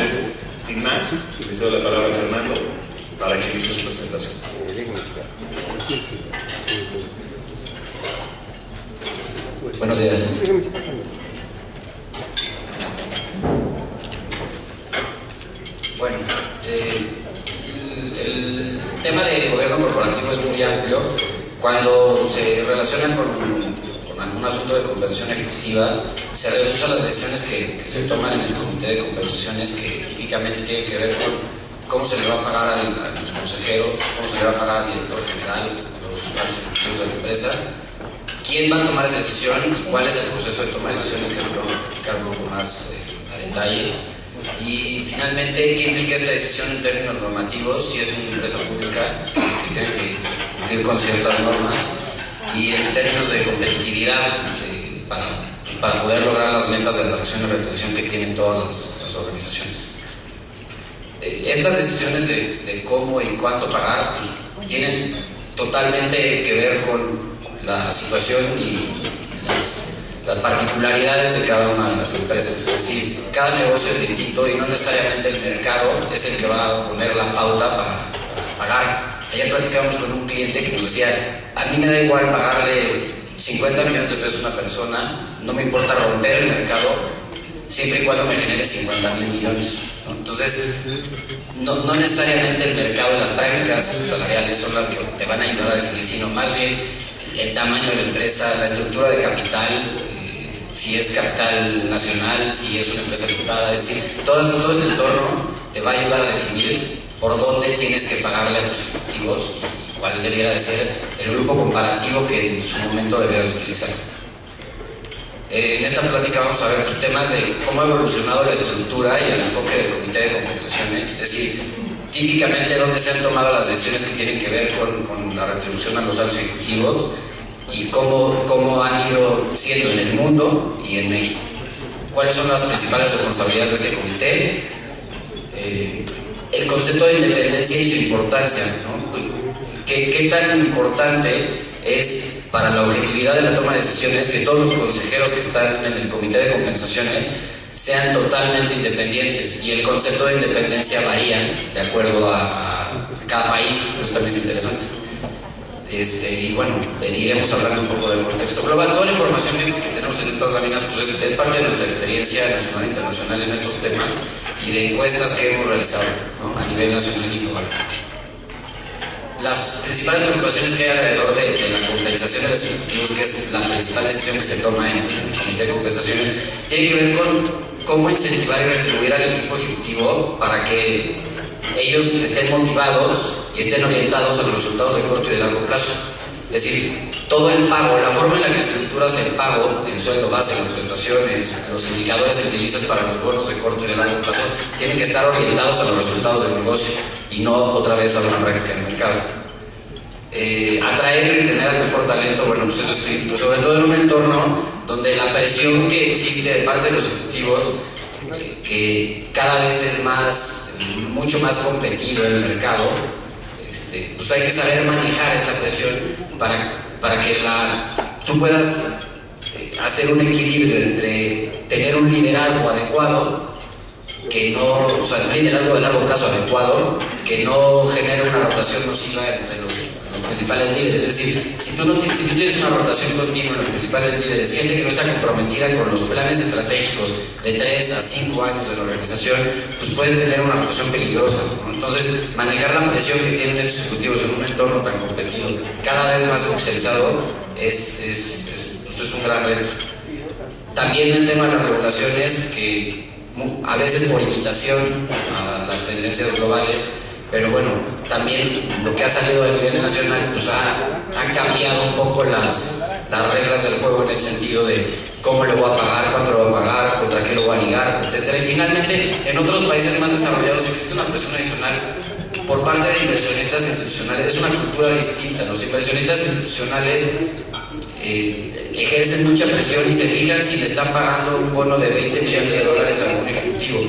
Entonces, sin más, le cedo la palabra a Fernando para que inicie su presentación. Buenos días. Bueno, el tema de gobierno corporativo es muy amplio. Cuando se relaciona con algún asunto de compensación ejecutiva, se reducen las decisiones que se toman en el comité de compensaciones, que típicamente tienen que ver con cómo se le va a pagar a los consejeros, cómo se le va a pagar al director general, a los ejecutivos de la empresa, quién va a tomar esa decisión y cuál es el proceso de toma de decisiones, que lo vamos a explicar un poco más a detalle. Y finalmente, ¿qué implica esta decisión en términos normativos? Si es una empresa pública que tiene que cumplir con ciertas normas, y en términos de competitividad para poder lograr las metas de atracción y retención que tienen todas las organizaciones. Estas decisiones de cómo y cuánto pagar pues, tienen totalmente que ver con la situación y las particularidades de cada una de las empresas. Es decir, cada negocio es distinto y no necesariamente el mercado es el que va a poner la pauta para pagar. Ayer platicamos con un cliente que nos decía: a mí me da igual pagarle 50 millones de pesos a una persona, no me importa romper el mercado, siempre y cuando me genere 50,000 millones. ¿No? Entonces, no necesariamente el mercado y las prácticas salariales son las que te van a ayudar a definir, sino más bien el tamaño de la empresa, la estructura de capital, si es capital nacional, si es una empresa listada, es decir, todo este entorno te va a ayudar a definir por dónde tienes que pagarle a tus ejecutivos y cuál debiera de ser el grupo comparativo que en su momento debieras utilizar. En esta plática vamos a ver los temas de cómo ha evolucionado la estructura y el enfoque del comité de compensaciones, es decir, típicamente dónde se han tomado las decisiones que tienen que ver con la retribución a los altos ejecutivos y cómo han ido siendo en el mundo y en México. ¿Cuáles son las principales responsabilidades de este comité? El concepto de independencia y su importancia, ¿no? ¿Qué tan importante es para la objetividad de la toma de decisiones que todos los consejeros que están en el comité de compensaciones sean totalmente independientes? Y el concepto de independencia varía de acuerdo a cada país, eso también es interesante. Y bueno, iremos hablando un poco del contexto global. Toda la información que tenemos en estas láminas pues es parte de nuestra experiencia nacional e internacional en estos temas y de encuestas que hemos realizado, ¿no? A nivel nacional y global. Las principales preocupaciones que hay alrededor de la compensación de los ejecutivos, que es la principal decisión que se toma en el comité de compensaciones, tiene que ver con cómo incentivar y retribuir al equipo ejecutivo para que ellos estén motivados y estén orientados a los resultados de corto y de largo plazo. Es decir, todo el pago, la forma en la que estructuras el pago, el sueldo base, las prestaciones, los indicadores que utilizas para los bonos de corto y de largo plazo, tienen que estar orientados a los resultados del negocio y no otra vez a una práctica del mercado. Atraer y retener al mejor talento, bueno, pues eso es crítico, sobre todo en un entorno donde la presión que existe de parte de los ejecutivos, que cada vez es mucho más competido en el mercado, pues hay que saber manejar esa presión para que tú puedas hacer un equilibrio entre tener un liderazgo adecuado, un liderazgo de largo plazo adecuado, que no genere una rotación nociva entre los principales líderes. Es decir, si tú tienes una rotación continua en los principales líderes, gente que no está comprometida con los planes estratégicos de 3 a 5 años de la organización, pues puedes tener una rotación peligrosa, ¿no? Entonces, manejar la presión que tienen estos ejecutivos en un entorno tan competido, cada vez más especializado, es un gran reto. También el tema de las regulaciones, que a veces por imitación a las tendencias globales, pero bueno, también lo que ha salido a nivel nacional pues ha cambiado un poco las reglas del juego en el sentido de cómo le voy a pagar, cuánto le voy a pagar, contra qué lo voy a ligar, etc. Y finalmente, en otros países más desarrollados existe una presión adicional por parte de inversionistas institucionales. Es una cultura distinta. Los inversionistas institucionales ejercen mucha presión y se fijan si le están pagando un bono de $20 millones a algún ejecutivo.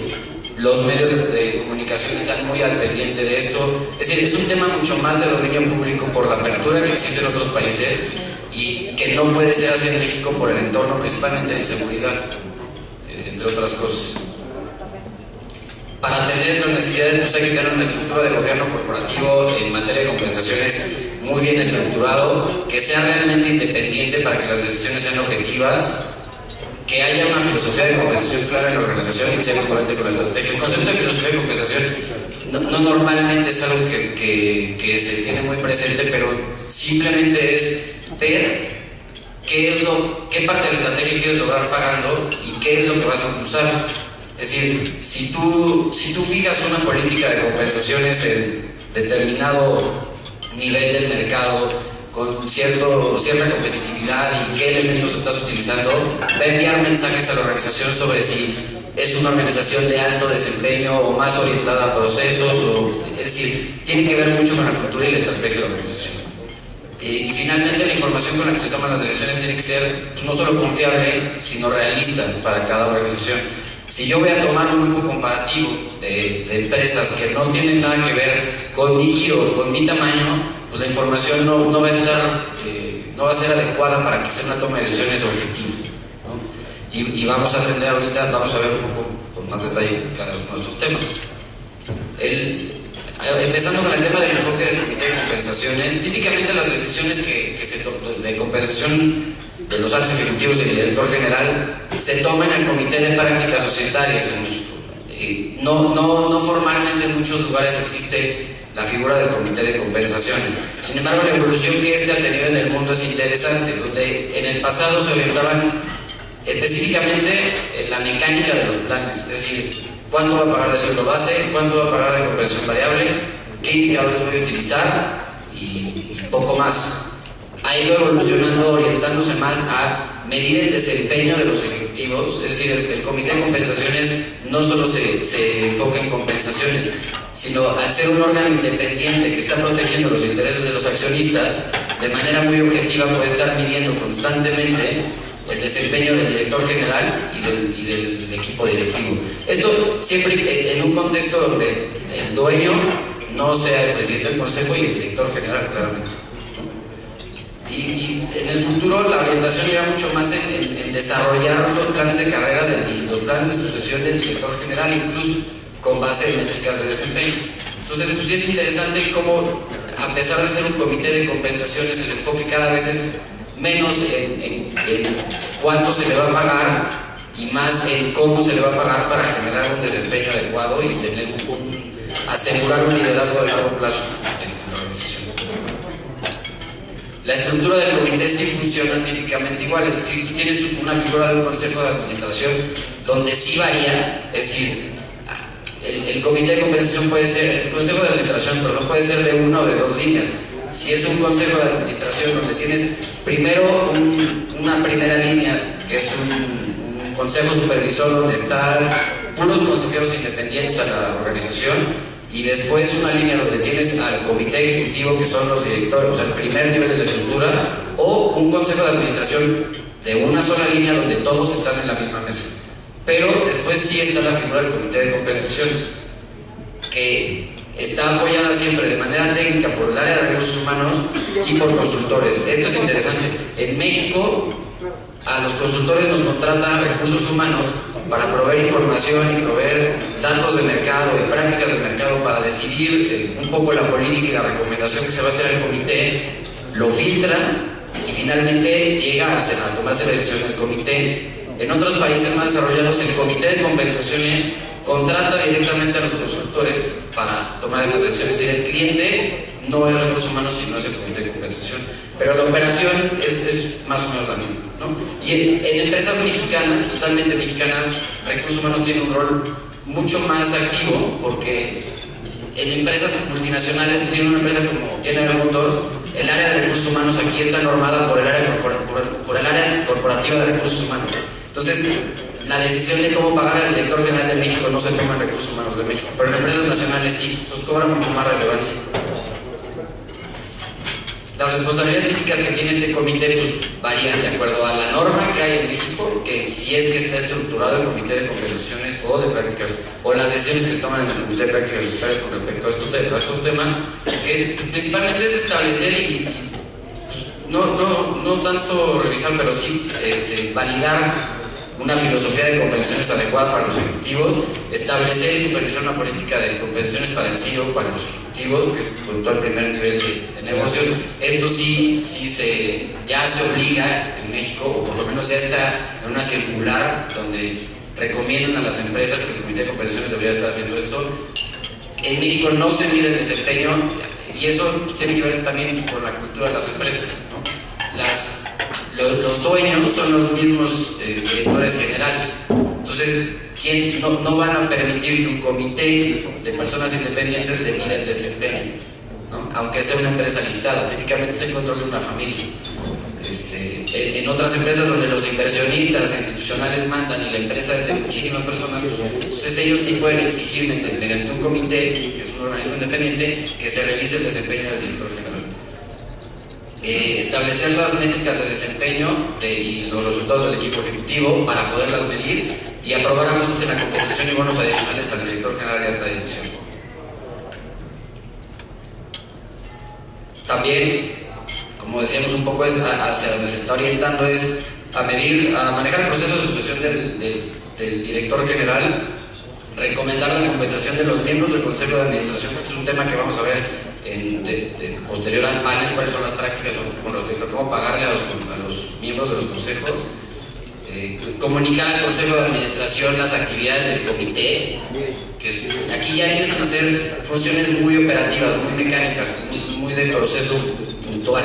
Los medios de comunicación están muy al pendiente de esto. Es decir, es un tema mucho más de dominio público por la apertura que existe en otros países y que no puede ser así en México por el entorno, principalmente de inseguridad, entre otras cosas. para atender estas necesidades pues hay que tener una estructura de gobierno corporativo en materia de compensaciones muy bien estructurado, que sea realmente independiente para que las decisiones sean objetivas, que haya una filosofía de compensación clara en la organización y que sea coherente con la estrategia. El concepto de filosofía de compensación no normalmente es algo que se tiene muy presente, pero simplemente es ver qué parte de la estrategia quieres lograr pagando y qué es lo que vas a impulsar. Es decir, si tú fijas una política de compensaciones en determinado nivel del mercado, con cierta competitividad y qué elementos estás utilizando, va a enviar mensajes a la organización sobre si es una organización de alto desempeño o más orientada a procesos, es decir, tiene que ver mucho con la cultura y la estrategia de la organización. Y finalmente la información con la que se toman las decisiones tiene que ser pues, no solo confiable, sino realista para cada organización. Si yo voy a tomar un grupo comparativo de empresas que no tienen nada que ver con mi giro, con mi tamaño, pues la información no va a ser adecuada para que sea una toma de decisiones objetiva, ¿no? Y vamos a atender ahorita, vamos a ver un poco con más detalle cada uno de estos temas. Empezando con el tema del enfoque del comité de compensaciones, típicamente las decisiones de compensación de los altos ejecutivos y el director general se toman en el comité de prácticas societarias en México. No formalmente en muchos lugares existe la figura del comité de compensaciones. Sin embargo, la evolución que este ha tenido en el mundo es interesante, donde en el pasado se orientaban específicamente en la mecánica de los planes, es decir, cuánto va a pagar de sueldo base, cuánto va a pagar de compensación variable, qué indicadores voy a utilizar y poco más. Ha ido evolucionando, orientándose más a medir el desempeño de los ejecutivos, es decir, el comité de compensaciones no solo se enfoca en compensaciones, sino al ser un órgano independiente que está protegiendo los intereses de los accionistas, de manera muy objetiva puede estar midiendo constantemente el desempeño del director general y del equipo directivo. Esto siempre en un contexto donde el dueño no sea el presidente del consejo y el director general, claramente. Y en el futuro la orientación irá mucho más en desarrollar los planes de carrera y los planes de sucesión del director general, incluso con base en métricas de desempeño. Entonces, pues sí es interesante cómo, a pesar de ser un comité de compensaciones, el enfoque cada vez es menos en cuánto se le va a pagar y más en cómo se le va a pagar para generar un desempeño adecuado y tener asegurar un liderazgo de largo plazo en la organización. La estructura del comité sí funciona típicamente igual, es decir, tú tienes una figura de un consejo de administración donde sí varía, es decir, el comité de compensación puede ser, el consejo de administración, pero no puede ser de una o de dos líneas. Si es un consejo de administración donde tienes primero una primera línea, que es un consejo supervisor donde están puros consejeros independientes a la organización, y después una línea donde tienes al comité ejecutivo, que son los directores, o sea, el primer nivel de la estructura, o un consejo de administración de una sola línea donde todos están en la misma mesa. Pero después sí está la figura del comité de compensaciones, que está apoyada siempre de manera técnica por el área de recursos humanos y por consultores. Esto es interesante. En México, a los consultores nos contratan recursos humanos para proveer información y proveer datos de mercado y prácticas de mercado para decidir un poco la política y la recomendación que se va a hacer al comité, lo filtra y finalmente llega a tomarse la decisión del comité. En otros países más desarrollados, el comité de compensaciones contrata directamente a los consultores para tomar estas decisiones. Es decir, el cliente no es recursos humanos, sino es el comité de compensación. Pero la operación es más o menos la misma, ¿no? Y en empresas mexicanas, totalmente mexicanas, recursos humanos tiene un rol mucho más activo, porque en empresas multinacionales, es decir, una empresa como General Motors, el área de recursos humanos aquí está normada por el área corporativa de recursos humanos. Entonces, la decisión de cómo pagar al director general de México no se toma en recursos humanos de México, pero en empresas nacionales sí, pues cobra mucho más relevancia. Las responsabilidades típicas que tiene este comité pues varían de acuerdo a la norma que hay en México, que si es que está estructurado el comité de compensaciones o de prácticas, o las decisiones que se toman en el comité de prácticas sociales con respecto a estos temas, que principalmente es establecer y no tanto revisar, pero sí validar una filosofía de compensaciones adecuada para los ejecutivos, establecer y supervisar una política de compensaciones para el CEO, para los ejecutivos, que es todo el primer nivel de negocios. Esto ya se obliga en México, o por lo menos ya está en una circular donde recomiendan a las empresas que el Comité de Compensaciones debería estar haciendo esto. En México no se mide el desempeño, y eso tiene que ver también con la cultura de las empresas, ¿no? Los dueños son los mismos directores generales. Entonces, no van a permitir que un comité de personas independientes le mida el desempeño, ¿no? Aunque sea una empresa listada. Típicamente es el control de una familia. En otras empresas donde los inversionistas institucionales mandan y la empresa es de muchísimas personas, pues, entonces ellos sí pueden exigir mediante un comité, que es un organismo independiente, que se revise el desempeño del director general. Establecer las métricas de desempeño y los resultados del equipo ejecutivo para poderlas medir y aprobar ajustes en la compensación y bonos adicionales al director general de alta dirección. También, como decíamos un poco, es hacia donde se está orientando es a manejar el proceso de sucesión del director general, recomendar la compensación de los miembros del Consejo de Administración. Este es un tema que vamos a ver posterior al panel, cuáles son las prácticas con respecto a cómo pagarle a los miembros de los consejos. Comunicar al Consejo de Administración las actividades del comité, aquí ya empiezan a ser funciones muy operativas, muy mecánicas, muy de proceso puntual,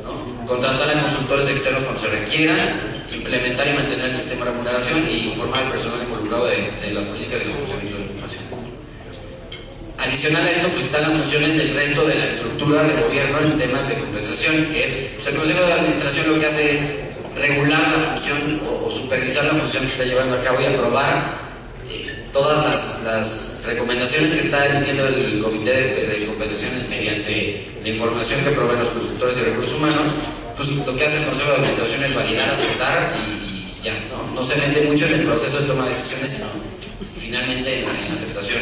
¿no? Contratar a consultores externos cuando se requieran, implementar y mantener el sistema de remuneración y informar al personal involucrado de las políticas y los procedimientos de información. Adicional a esto, pues están las funciones del resto de la estructura del gobierno en temas de compensación, que es, pues el Consejo de Administración lo que hace es regular la función o supervisar la función que está llevando a cabo y aprobar todas las recomendaciones que está emitiendo el Comité de Compensaciones mediante la información que proveen los consultores de recursos humanos. Pues lo que hace el Consejo de Administración es validar, aceptar y ya, no se mete mucho en el proceso de toma de decisiones, sino finalmente en la aceptación.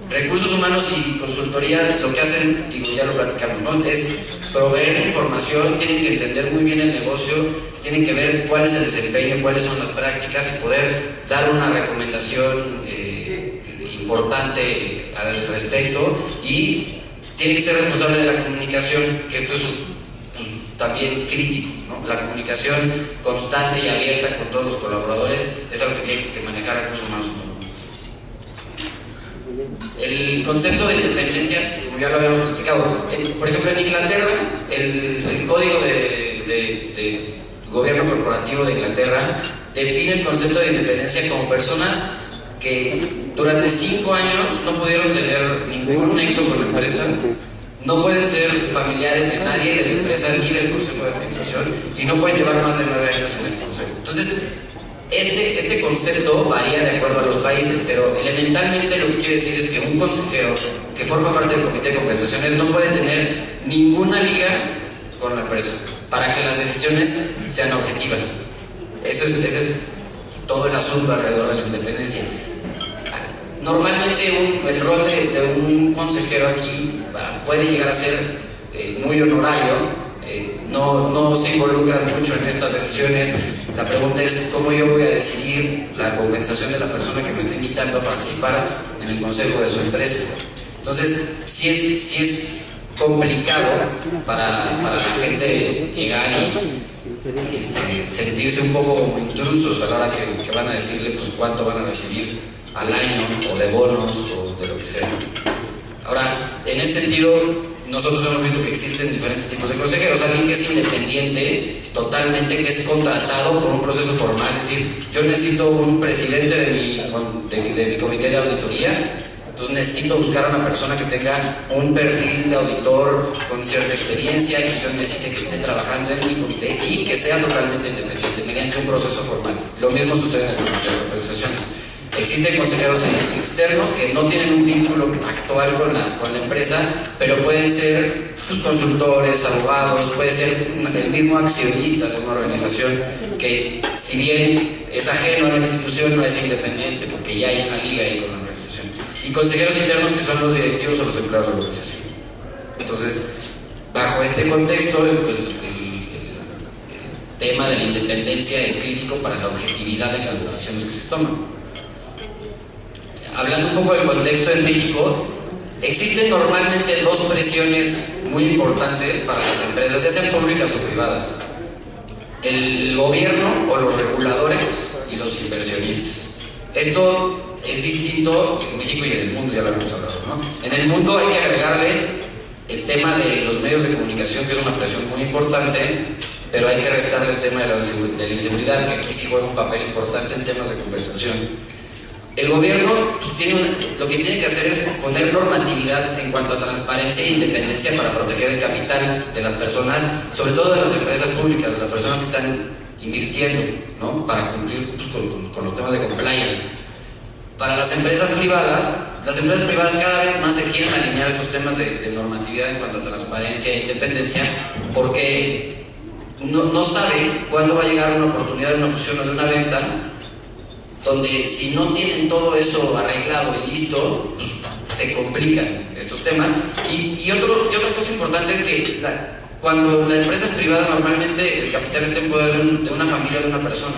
Recursos humanos y consultoría lo que hacen, ya lo platicamos, ¿no? Es proveer información, tienen que entender muy bien el negocio, tienen que ver cuál es el desempeño, cuáles son las prácticas y poder dar una recomendación importante al respecto, y tiene que ser responsable de la comunicación, que esto es pues, también crítico, ¿no? La comunicación constante y abierta con todos los colaboradores es algo que tiene que manejar recursos humanos. El concepto de independencia, como ya lo habíamos platicado, por ejemplo en Inglaterra, el código de gobierno corporativo de Inglaterra define el concepto de independencia como personas que durante 5 años no pudieron tener ningún nexo con la empresa, no pueden ser familiares de nadie de la empresa ni del consejo de administración y no pueden llevar más de 9 años en el consejo. Entonces, este concepto varía de acuerdo a los países, pero elementalmente lo que quiere decir es que un consejero que forma parte del comité de compensaciones no puede tener ninguna liga con la empresa para que las decisiones sean objetivas. Ese es todo el asunto alrededor de la independencia. Normalmente el rol de un consejero aquí puede llegar a ser muy honorario. No se involucran mucho en estas decisiones. La pregunta es cómo yo voy a decidir la compensación de la persona que me está invitando a participar en el consejo de su empresa. Entonces, sí es complicado para la gente llegar y sentirse un poco como intrusos a la hora que van a decirle pues cuánto van a recibir al año, o de bonos, o de lo que sea. Ahora, en ese sentido, nosotros hemos visto que existen diferentes tipos de consejeros. Alguien que es independiente totalmente, que es contratado por un proceso formal, es decir, yo necesito un presidente de mi comité de auditoría, entonces necesito buscar a una persona que tenga un perfil de auditor con cierta experiencia, que yo necesite que esté trabajando en mi comité y que sea totalmente independiente mediante un proceso formal. Lo mismo sucede en el comité de compensaciones. Existen consejeros externos que no tienen un vínculo actual con la empresa, pero pueden ser pues, consultores, abogados, puede ser el mismo accionista de una organización que, si bien es ajeno a la institución, no es independiente porque ya hay una liga ahí con la organización. Y consejeros internos que son los directivos o los empleados de la organización. Entonces, bajo este contexto, tema de la independencia es crítico para la objetividad en las decisiones que se toman. Hablando un poco del contexto en México, existen normalmente dos presiones muy importantes para las empresas, ya sean públicas o privadas: el gobierno o los reguladores y los inversionistas. Esto es distinto en México y en el mundo, ya lo hemos hablado, ¿no? En el mundo hay que agregarle el tema de los medios de comunicación, que es una presión muy importante, pero hay que restarle el tema de la inseguridad, que aquí sí juega un papel importante en temas de compensación. El gobierno pues, lo que tiene que hacer es poner normatividad en cuanto a transparencia e independencia para proteger el capital de las personas, sobre todo de las empresas públicas, de las personas que están invirtiendo, ¿no? Para cumplir pues, con los temas de compliance. Para las empresas privadas cada vez más se quieren alinear estos temas de normatividad en cuanto a transparencia e independencia, porque no saben cuándo va a llegar una oportunidad de una fusión o de una venta, donde si no tienen todo eso arreglado y listo, pues se complican estos temas. Y otra cosa importante es que cuando la empresa es privada, normalmente el capital está en poder de una familia, de una persona.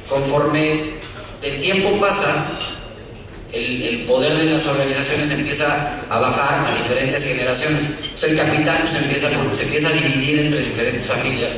Conforme el tiempo pasa, el poder de las organizaciones empieza a bajar a diferentes generaciones. Entonces el capital pues, se empieza a dividir entre diferentes familias.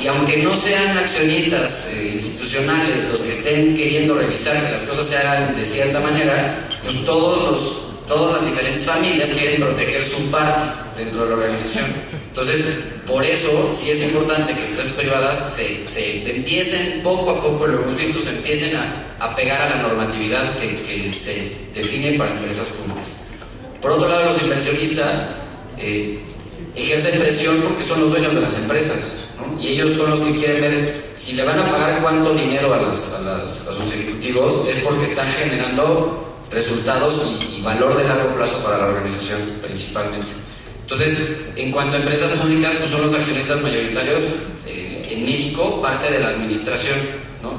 Y aunque no sean accionistas institucionales los que estén queriendo revisar que las cosas se hagan de cierta manera, pues todas las diferentes familias quieren proteger su parte dentro de la organización. Entonces, por eso sí es importante que empresas privadas se empiecen poco a poco, lo hemos visto, se empiecen a pegar a la normatividad que se define para empresas públicas. Por otro lado, los inversionistas ejercen presión porque son los dueños de las empresas, ¿no? Y ellos son los que quieren ver si le van a pagar cuánto dinero a sus ejecutivos, es porque están generando resultados y valor de largo plazo para la organización principalmente. Entonces, en cuanto a empresas públicas, pues son los accionistas mayoritarios en México, parte de la administración, ¿no?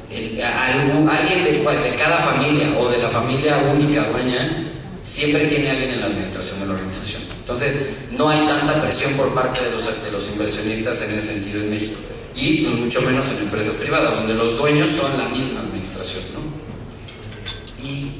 Alguien de cada familia o de la familia única dueña siempre tiene alguien en la administración de la organización. Entonces, no hay tanta presión por parte de los inversionistas en ese sentido en México. Y pues mucho menos en empresas privadas, donde los dueños son la misma administración, ¿no? Y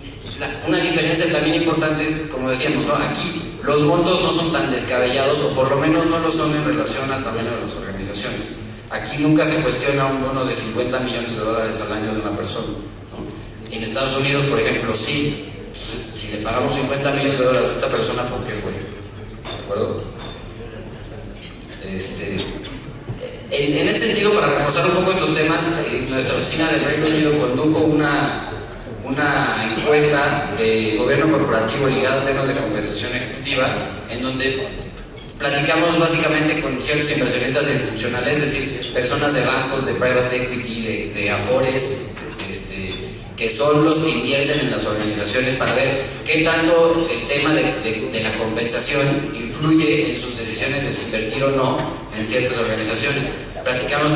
una diferencia también importante es, como decíamos, ¿no? Aquí los montos no son tan descabellados, o por lo menos no lo son en relación al tamaño de las organizaciones. Aquí nunca se cuestiona un bono de $50 millones al año de una persona, ¿no? En Estados Unidos, por ejemplo, sí. Si le pagamos $50 millones a esta persona, ¿por qué fue? ¿De acuerdo? En este sentido, para reforzar un poco estos temas, nuestra oficina del Reino Unido condujo una encuesta de gobierno corporativo ligada a temas de compensación ejecutiva, en donde platicamos básicamente con ciertos inversionistas institucionales, es decir, personas de bancos, de private equity, de afores, que son los que invierten en las organizaciones, para ver qué tanto el tema de la compensación influye en sus decisiones de si invertir o no en ciertas organizaciones. Platicamos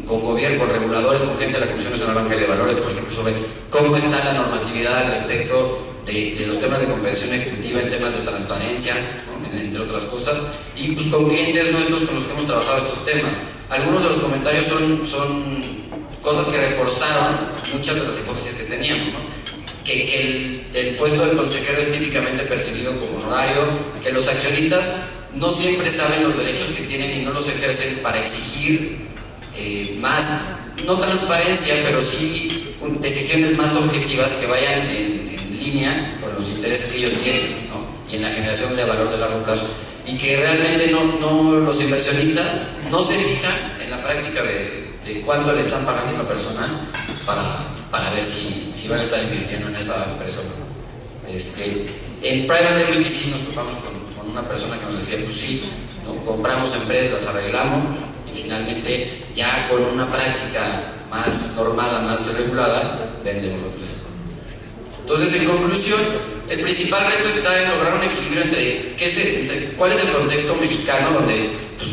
con gobierno, con reguladores, con gente de la Comisión Nacional Bancaria de Valores, por ejemplo, sobre cómo está la normatividad al respecto de los temas de compensación ejecutiva en temas de transparencia, ¿no? Entre otras cosas, y pues con clientes nuestros con los que hemos trabajado estos temas. Algunos de los comentarios son cosas que reforzaron muchas de las hipótesis que teníamos, ¿no? Que el puesto del consejero es típicamente percibido como honorario, que los accionistas no siempre saben los derechos que tienen y no los ejercen para exigir más, no transparencia, pero sí decisiones más objetivas que vayan en línea con los intereses que ellos tienen, ¿no? Y en la generación de valor de largo plazo. Y que realmente los inversionistas no se fijan en la práctica de cuánto le están pagando a una persona para ver si van a estar invirtiendo en esa persona. En private equity sí nos topamos con una persona que nos decía, pues sí, ¿no? Compramos empresas, las arreglamos y finalmente ya con una práctica más normada, más regulada, vendemos la empresa. Entonces, en conclusión, el principal reto está en lograr un equilibrio entre cuál es el contexto mexicano, donde, pues,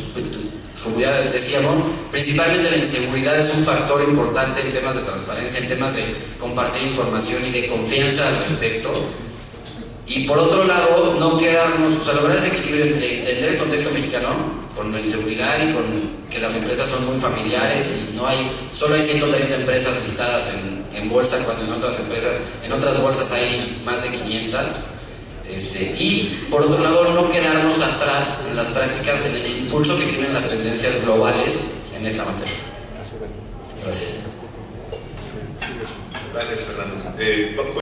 como ya decíamos, principalmente la inseguridad es un factor importante en temas de transparencia, en temas de compartir información y de confianza al respecto. Y por otro lado, no quedarnos, lograr ese equilibrio entre entender el contexto mexicano con la inseguridad y con que las empresas son muy familiares y solo hay 130 empresas listadas en bolsa, cuando en otras bolsas hay más de 500. Y por otro lado, no quedarnos atrás en las prácticas, en el impulso que tienen las tendencias globales en esta materia. Gracias. Gracias, Fernando.